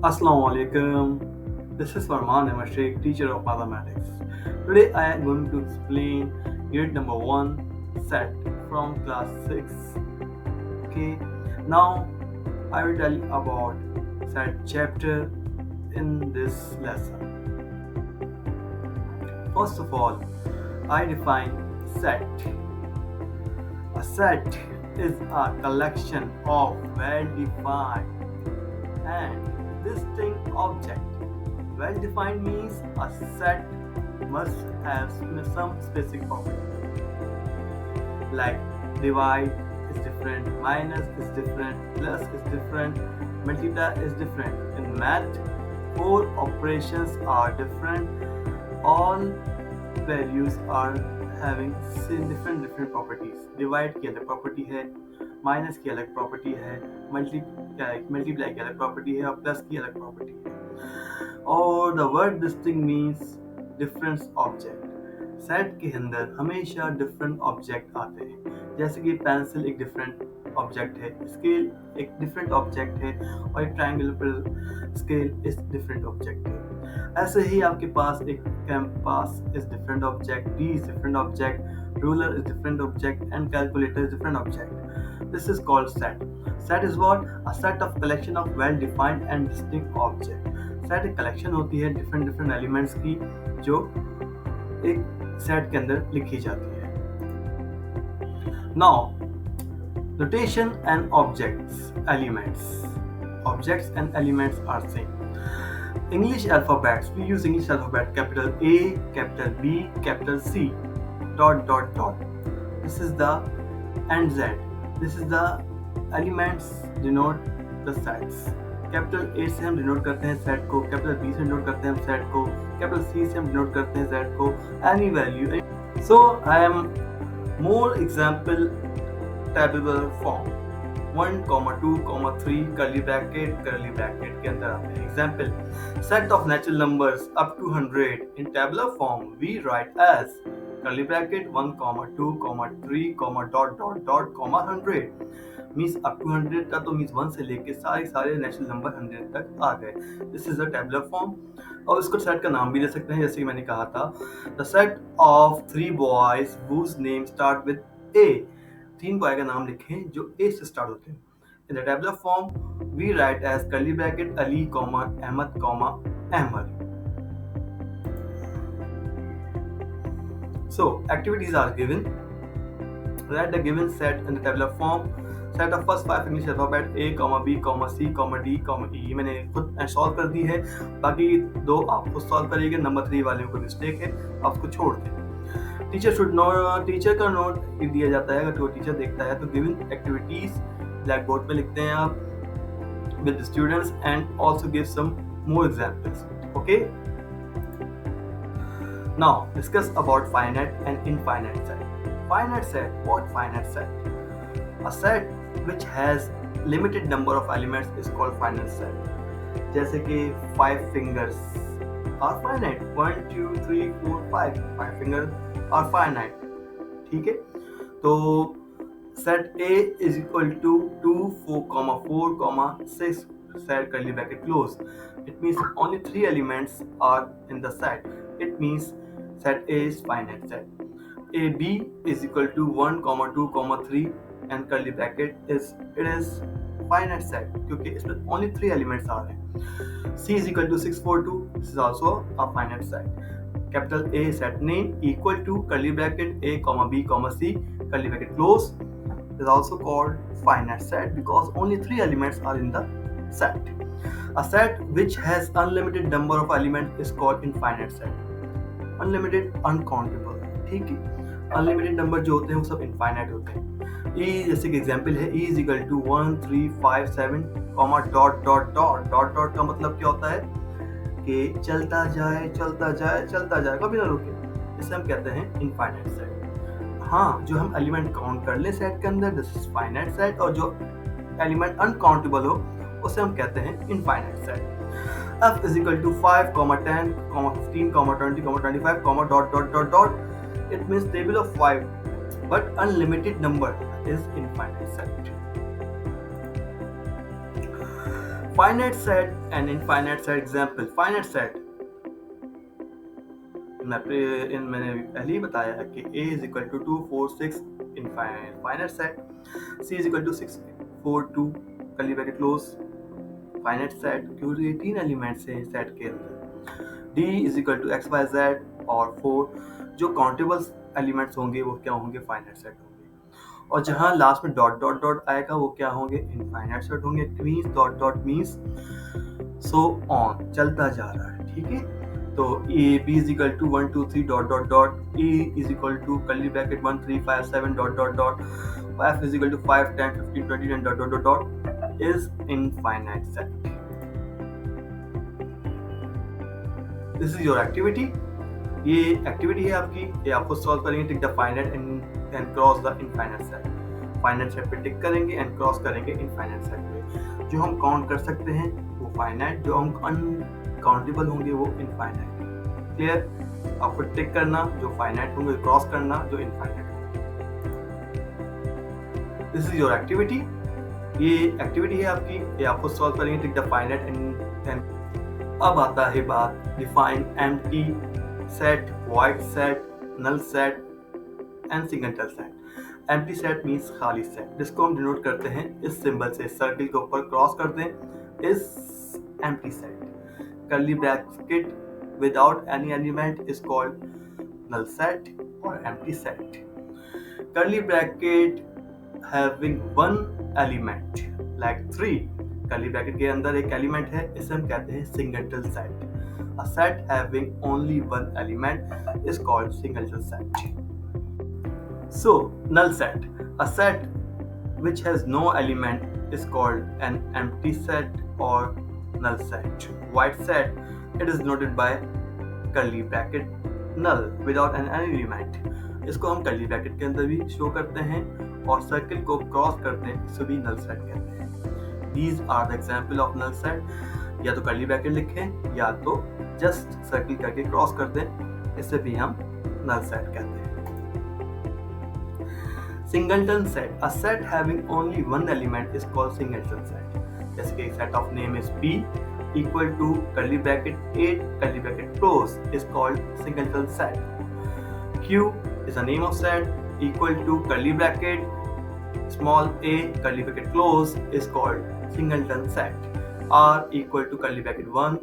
Assalamu alaikum. This is Farman Ahmed Sheikh, teacher of mathematics. Today I am going to explain unit number 1 set from class 6. Okay, now I will tell you about set chapter in this lesson. First of all, I define set. A set is a collection of well-defined and distinct objects. Well-defined means a set must have some specific property. Like divide is different, minus is different, plus is different, multiply is different. In math, four operations are different. All values are having different properties. Divide की अलग property है, minus की अलग property है, multiply की अलग property है और प्लस की अलग प्रॉपर्टी है. और the word distinct means difference object. Set के अंदर हमेशा डिफरेंट ऑब्जेक्ट आते हैं. जैसे कि पेंसिल एक डिफरेंट ऑब्जेक्ट है, स्केल एक डिफरेंट ऑब्जेक्ट है और एक ट्रायंगुलर स्केल इस डिफरेंट ऑब्जेक्ट है. ऐसे ही आपके पास एक campos is different object, D is different object, ruler is different object and calculator is different object. This is called set. Set is what? A set of collection of well-defined and distinct object. Set एक collection होती है different elements की जो एक set के अंदर लिखी जाती है. Now, notation and objects, elements. Objects and elements are same. English alphabets, we use English alphabet capital A, capital B, capital C, dot. This is the and Z. This is the elements denote the sets. Capital A से हम denote करते हैं set को, capital B से denote करते हैं हम set को, कैपिटल C से हम डिनोट करते हैं सेट को, any value. So I am more example table form 1, 2, 3 curly bracket के अंदर आते हैं. Example, set of natural numbers up to 100 in tabular form we write as curly bracket 1, 2, 3, dot, 100. Means up to 100 का तो means 1 से लेके सारे natural number 100 तक आ गए. This is a tabular form. और इसको सेट का नाम भी दे सकते हैं, जैसे कि मैंने कहा था, the set of 3 boys whose name start with A. 3 boy का नाम लिखें जो A से स्टार्ट होते हैं. In the tabular form we write as curly bracket Ali, Ahmed, Ahmed. So activities are given. Write the given set in the tabular form. Set of first 5 English alphabet A, B, C, D, E. मैंने खुद solve कर दी है, बाकी 2 आप खुद solve करिएगा. Number 3 वाले को मिस्टेक है, आप उसको छोड़ दें. टीचर का नोट दिया जाता है. अगर टीचर देखता है तो गिवन एक्टिविटीज ब्लैक बोर्ड पे लिखते हैं आप with students and also give some more examples. Okay, now discuss about finite and infinite set. Finite set, what finite set? A set which has limited number of elements is called finite set. जैसे कि 5 fingers are finite. 1, 2, 3, 4, 5 fingers are finite. ठीक है, तो set A is equal to 2, 4, 6 set curly bracket close. It means only 3 elements are in the set. It means set A is finite set. AB is equal to 1, 2, 3 and curly bracket is finite set क्योंकि इसमें only 3 elements आ रहे हैं. C is equal to 6, 4, 2. This is also a finite set. Capital A set name equal to curly bracket A, B, C curly bracket close is also called finite set because only 3 elements are in the set. A set which has unlimited number of elements is called infinite set. Unlimited, uncountable. ठीक है, unlimited number जो होते हैं वो सब infinite होते हैं. ई जैसे कि एग्जांपल है, E is equal to 1, 3, 5, 7, dot का मतलब क्या होता है कि चलता जाए, कभी ना रुके. इसे हम कहते हैं इनफाइनाइट सेट. हाँ, जो हम एलिमेंट काउंट कर ले सेट के अंदर दिस इज फाइनाइट सेट, और जो एलिमेंट अनकाउंटेबल हो उसे हम कहते हैं infinite set. F is equal to 5, 10, 15, 20, 25, dot. It means table of 5, but unlimited number is infinite set. finite set and infinite set example. Finite set मैंने पहले ही बताया है कि a is equal to 2 4 6 infinite set, c is equal to 6 4 2 curly bracket close finite set क्योंकि ये 3 elements हैं set के अंदर। d is equal to x y z और 4 जो काउंटेबल एलिमेंट्स होंगे वो क्या होंगे, फाइनाइट सेट होंगे। और जहाँ लास्ट में डॉट डॉट डॉट आएगा वो क्या होंगे, इनफाइनाइट सेट होंगे। Means dot dot means so on, चलता जा रहा है, ठीक है। तो A B is equal to 1 2 3 dot dot dot, A is equal to curly bracket 1 3 5 7 dot dot dot, f is equal to 5 10 15 20 and dot dot dot dot is infinite set. This is your activity. ये activity है आपकी, ये आपको solve करेंगे। Tick the finite and cross the infinite set. Finite set पे टिक करेंगे and cross करेंगे infinite set पे। जो हम काउंट कर सकते हैं वो फाइनाइट, जो हम अनकाउंटेबल होंगे वो इनफाइनाइट। क्लियर? आपको टिक करना, जो फाइनाइट होंगे क्रॉस करना, जो इनफाइनाइट होंगे। This is your activity. ये एक्टिविटी है आपकी, ये आपको सॉल्व करेंगे। टिक द फाइनाइट एंड अब आता है बात define empty set, void set, null set and single set. Empty set means खाली सेट, जिसको हम डिनोट करते हैं इस सिंबल से, सर्कल के ऊपर क्रॉस कर दें, इस empty set. Curly bracket without any element is called null set और empty set. Curly bracket having one element like 3, curly bracket के अंदर एक एलिमेंट है, इसे हम कहते हैं single set. A set having only one element is called singleton set. So, null set. A set which has no element is called an empty set or null set. White set, it is denoted by curly bracket null without an element. इसको हम curly bracket के अंदर भी show करते हैं और circle को cross करते हैं, इसे भी null set कहते हैं। These are the example of null set. या तो कर्ली ब्रैकेट लिखें या तो जस्ट सर्कल करके क्रॉस कर दें, इसे भी हम नल सेट कहते हैं। Singleton set, a set having only one element is called singleton set. जैसे कि set of name is p equal to curly bracket 8 curly bracket close is called singleton set. q is a name of set equal to curly bracket small a curly bracket close is called singleton set. R equal to curly bracket 1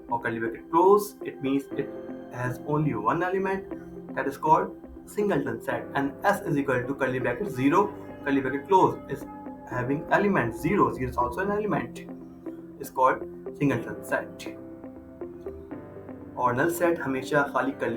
or curly bracket close, it means it has only one element, that is called singleton set. And S is equal to curly bracket 0 curly bracket close is having element 0 is also an element, is called singleton set. और null set हमेशा खाली curly